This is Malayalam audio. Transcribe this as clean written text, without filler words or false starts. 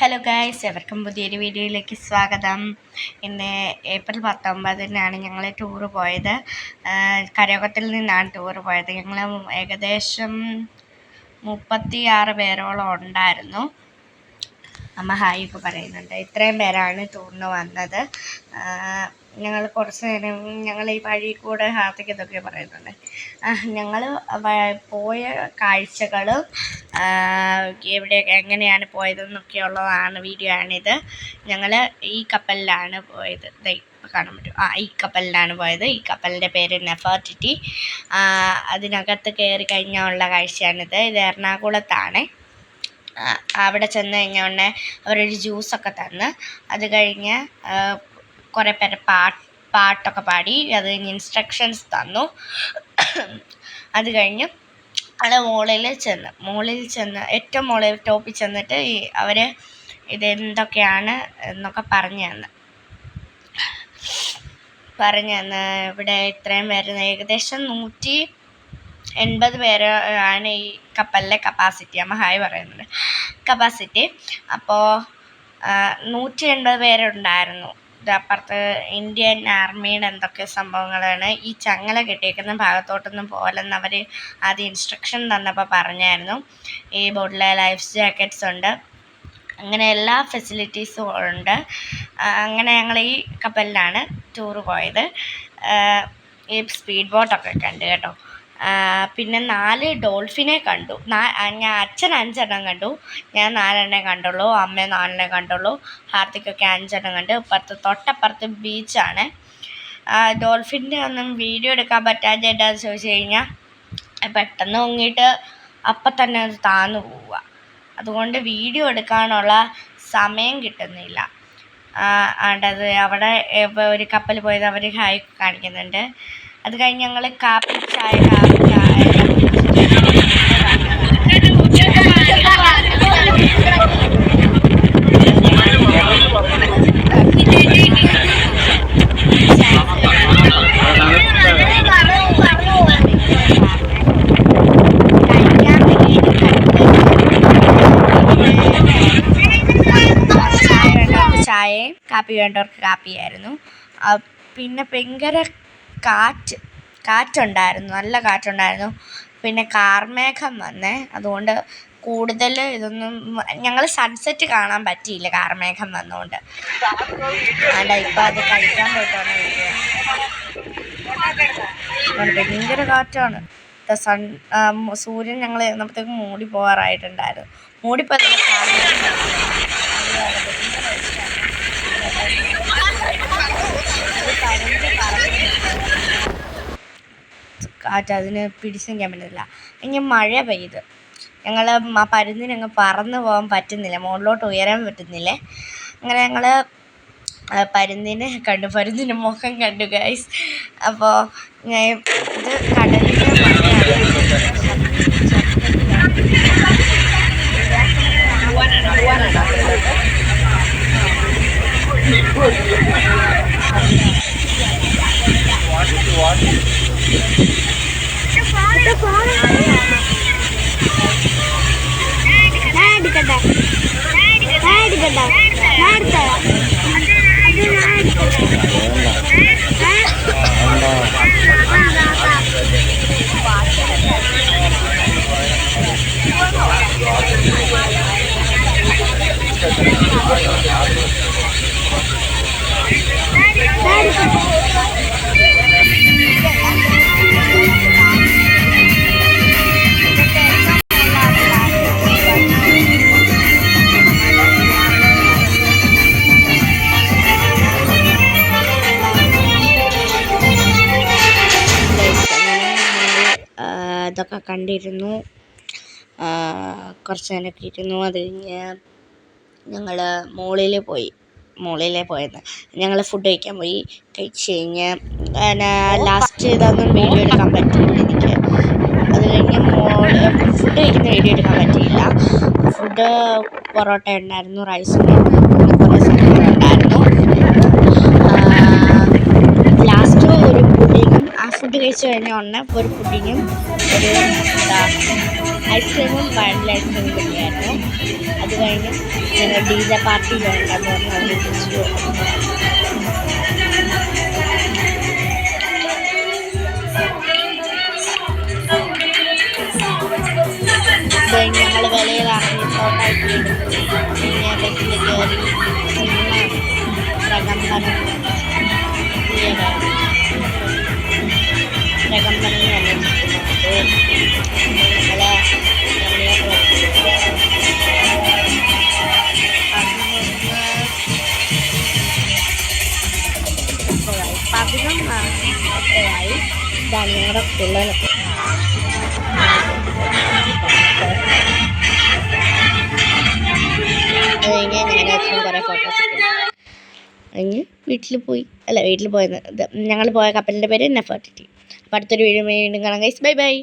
ഹലോ ഗൈസ്, എവർക്കും പുതിയൊരു വീഡിയോയിലേക്ക് സ്വാഗതം. ഇന്ന് ഏപ്രിൽ 19-നാണ് ഞങ്ങൾ ടൂറ് പോയത്. കരയോഗത്തിൽ നിന്നാണ് ടൂറ് പോയത്. ഞങ്ങൾ ഏകദേശം 36 പേരോളം ഉണ്ടായിരുന്നു. അമ്മ ഹായ് ഒക്കെ പറയുന്നുണ്ട്. ഇത്രയും പേരാണ് ടൂറിന് വന്നത്. ഞങ്ങൾ കുറച്ച് നേരം ഞങ്ങൾ ഈ വഴി കൂടെ ഹാർത്തിക്ക് ഇതൊക്കെ പറയുന്നുണ്ട്. ഞങ്ങൾ പോയ കാഴ്ചകളും എവിടെയൊക്കെ എങ്ങനെയാണ് പോയതെന്നൊക്കെയുള്ളതാണ് വീഡിയോ ആണിത്. ഞങ്ങൾ ഈ കപ്പലിലാണ് പോയത്. കാണാൻ പറ്റും. ഈ കപ്പലിലാണ് പോയത്. ഈ കപ്പലിൻ്റെ പേര് നെഫർട്ടിറ്റി. അതിനകത്ത് കയറി കഴിഞ്ഞാൽ ഉള്ള കാഴ്ചയാണിത്. ഇത് എറണാകുളത്താണ്. അവിടെ ചെന്ന് കഴിഞ്ഞ അവരൊരു ജ്യൂസൊക്കെ തന്ന്, അത് കഴിഞ്ഞ് കുറേ പേര് പാട്ടൊക്കെ പാടി, അത് കഴിഞ്ഞ് ഇൻസ്ട്രക്ഷൻസ് തന്നു. അത് കഴിഞ്ഞ് അവിടെ മുകളിൽ ചെന്ന് ഏറ്റവും മുകളിൽ ടോപ്പിൽ ചെന്നിട്ട് അവർ ഇതെന്തൊക്കെയാണ് എന്നൊക്കെ പറഞ്ഞു തന്ന് ഇവിടെ ഇത്രയും പേര് ഏകദേശം 180 പേര് ആണ് ഈ കപ്പലിലെ കപ്പാസിറ്റി. അമ്മ ഹായ് പറയുന്നുണ്ട്. കപ്പാസിറ്റി അപ്പോൾ 180 പേരുണ്ടായിരുന്നു. അപ്പുറത്ത് ഇന്ത്യൻ ആർമിയുടെ എന്തൊക്കെ സംഭവങ്ങളാണ്. ഈ ചങ്ങല കെട്ടിയേക്കുന്ന ഭാഗത്തോട്ടൊന്നും പോലെന്ന് അവർ ആദ്യം ഇൻസ്ട്രക്ഷൻ തന്നപ്പോൾ പറഞ്ഞായിരുന്നു. ഈ ബോട്ടിൽ ലൈഫ് ജാക്കറ്റ്സ് ഉണ്ട്, അങ്ങനെ എല്ലാ ഫെസിലിറ്റീസും ഉണ്ട്. അങ്ങനെ ഞങ്ങൾ ഈ കപ്പലിലാണ് ടൂറ് പോയത്. ഈ സ്പീഡ് ബോട്ടൊക്കെ കണ്ടു കേട്ടോ. പിന്നെ 4 ഡോൾഫിനെ കണ്ടു. അച്ഛൻ 5 എണ്ണം കണ്ടു, ഞാൻ 4 എണ്ണേ കണ്ടുള്ളൂ, അമ്മ 4 എണ്ണേ കണ്ടുള്ളൂ, ഹാർത്തിക്കൊക്കെ 5 എണ്ണം കണ്ടു. തൊട്ടപ്പുറത്ത് ബീച്ചാണ്. ഡോൾഫിൻ്റെ ഒന്നും വീഡിയോ എടുക്കാൻ പറ്റാതെ എന്താണെന്ന് ചോദിച്ചു കഴിഞ്ഞാൽ പെട്ടെന്ന് പൊങ്ങിയിട്ട് അപ്പം തന്നെ അത് താന്നു പോവുക. അതുകൊണ്ട് വീഡിയോ എടുക്കാനുള്ള സമയം കിട്ടുന്നില്ല. അത് അവിടെ ഒരു കപ്പൽ പോയത് അവർ ഹായ് കാണിക്കുന്നുണ്ട്. അത് കഴിഞ്ഞ് ഞങ്ങൾ കാപ്പി ചായ ചായയും കാപ്പി വേണ്ടവർക്ക് കാപ്പിയായിരുന്നു. പിന്നെ ഭയങ്കര കാറ്റുണ്ടായിരുന്നു, നല്ല കാറ്റുണ്ടായിരുന്നു. പിന്നെ കാർമേഘം വന്നേ, അതുകൊണ്ട് കൂടുതൽ ഇതൊന്നും ഞങ്ങൾ സൺസെറ്റ് കാണാൻ പറ്റിയില്ല കാർമേഘം വന്നുകൊണ്ട്. ഇപ്പം അത് കഴിക്കാൻ പോയിട്ടാണ് ഭയങ്കര കാറ്റാണ്. സൂര്യൻ ഞങ്ങൾ എന്നപ്പോഴത്തേക്കും മൂടിപ്പോകാറായിട്ടുണ്ടായിരുന്നു. മൂടിപ്പോയതിൻ്റെ കാറ്റ് അതിന് പിടിച്ചു നിൽക്കാൻ പറ്റുന്നില്ല. ഇനി മഴ പെയ്ത് ഞങ്ങൾ പരുന്തിനങ്ങ് പറന്ന് പോകാൻ പറ്റുന്നില്ല, മുകളിലോട്ട് ഉയരാൻ പറ്റുന്നില്ലേ. അങ്ങനെ ഞങ്ങൾ പരുന്തിനെ കണ്ടു, പരുന്തിൻ്റെ മുഖം കണ്ടു ഗൈസ്. അപ്പോൾ ഇത് കടലിൻ്റെ ഇതൊക്കെ കണ്ടിരുന്നു. കുറച്ച് നേരമൊക്കെ ഇരുന്നു. അത് കഴിഞ്ഞ് ഞങ്ങൾ മുകളിലെ പോയത് ഞങ്ങൾ ഫുഡ് കഴിക്കാൻ പോയി. കഴിച്ച് കഴിഞ്ഞ് ലാസ്റ്റ് ഇതൊന്നും വീഡിയോ എടുക്കാൻ പറ്റിയില്ല എനിക്ക്. അത് കഴിഞ്ഞ് ഫുഡ് കഴിക്കുന്ന വീഡിയോ എടുക്കാൻ പറ്റിയില്ല. ഫുഡ് പൊറോട്ട ഉണ്ടായിരുന്നു, റൈസ് ഉണ്ടായിരുന്നു, കുറേ സാധനങ്ങളുണ്ടായിരുന്നു. ലാസ്റ്റ് ഒരു പുഡിങ്ങും, ആ ഫുഡ് കഴിച്ച് കഴിഞ്ഞ ഉടനെ ഒരു പുഡിങ്ങും ഒരു ഐസ്ക്രീമും വാനില ഐസ്ക്രീമും കിട്ടിയായിരുന്നു. അത് കഴിഞ്ഞ് ഞങ്ങൾ DJ പാർട്ടി വേണ്ടെന്ന് പറഞ്ഞ് അവിടെ തിരിച്ചു പോകും. ഞങ്ങൾ വെളിയിലിറങ്ങി ഫോട്ടോയിട്ട് പിന്നെ ബസ്സിൽ കയറി സിനിമ പ്രകമ്പനം പ്രകമ്പനം എന്ന് പറഞ്ഞിട്ടുണ്ട്. 11 ഇതാണ് ഞങ്ങളുടെ പിള്ളേരൊക്കെ. അത് കഴിഞ്ഞ് ഞാനച്ഛനും കുറേ ഫോട്ടോസ് ഒക്കെ കഴിഞ്ഞ് വീട്ടിൽ പോയത് ഞങ്ങൾ പോയ കപ്പലിൻ്റെ പേര് നെഫർട്ടിറ്റി. അപ്പോൾ അടുത്തൊരു വീഡിയോ വീണ്ടും കാണാം ഗൈസ്. Bye bye.